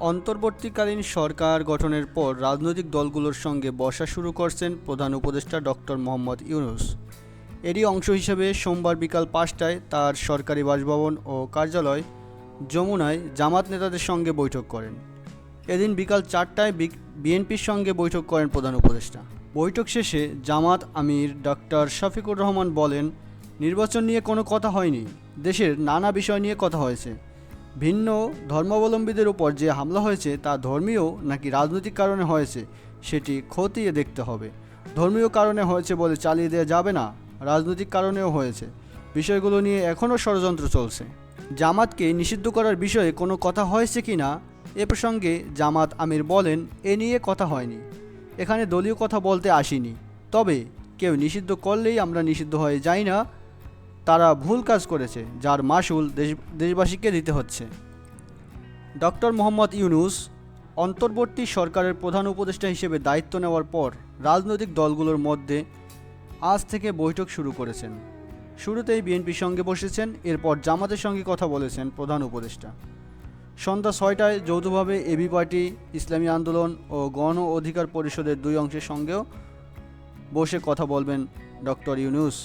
অন্তর্বর্তীকালীন সরকার গঠনের পর রাজনৈতিক দলগুলোর সঙ্গে বসা শুরু করছেন প্রধান উপদেষ্টা ডক্টর মোহাম্মদ ইউনূস। এরই অংশ হিসেবে সোমবার বিকাল ৫টায় তার সরকারি বাসভবন ও কার্যালয় যমুনায় জামাত নেতাদের সঙ্গে বৈঠক করেন। এদিন বিকাল ৪টায় বিএনপির সঙ্গে বৈঠক করেন প্রধান উপদেষ্টা। বৈঠক শেষে জামাত আমির ডক্টর শফিকুর রহমান বলেন, নির্বাচন নিয়ে কোনো কথা হয়নি, দেশের নানা বিষয় নিয়ে কথা হয়েছে। ভিন্ন ধর্মাবলম্বীদের উপর যে হামলা হয়েছে তা ধর্মীয় নাকি রাজনৈতিক কারণে হয়েছে সেটি খতিয়ে দেখতে হবে। ধর্মীয় কারণে হয়েছে বলে চালিয়ে দেওয়া যাবে না, রাজনৈতিক কারণেও হয়েছে। বিষয়গুলো নিয়ে এখনও ষড়যন্ত্র চলছে। জামাতকে নিষিদ্ধ করার বিষয়ে কোনো কথা হয়েছে কি না এ প্রসঙ্গে জামাত আমির বলেন, এ নিয়ে কথা হয়নি, এখানে দলীয় কথা বলতে আসিনি। তবে কেউ নিষিদ্ধ করলেই আমরা নিষিদ্ধ হয়ে যাই না, তারা ভুল কাজ করেছে যার মাসুল দেশবাসীকে দিতে হচ্ছে। ডক্টর মোহাম্মদ ইউনূস অন্তর্বর্তী সরকারের প্রধান উপদেষ্টা হিসেবে দায়িত্ব নেওয়ার পর রাজনৈতিক দলগুলোর মধ্যে আজ থেকে বৈঠক শুরু করেছেন। শুরুতেই বিএনপির সঙ্গে বসেছেন, এরপর জামাতের সঙ্গে কথা বলেছেন প্রধান উপদেষ্টা। সন্ধ্যা ৬টায় যৌথভাবে এবি পার্টি, ইসলামী আন্দোলন ও গণ অধিকার পরিষদের দুই অংশের সঙ্গেও বসে কথা বলবেন ডক্টর ইউনূস।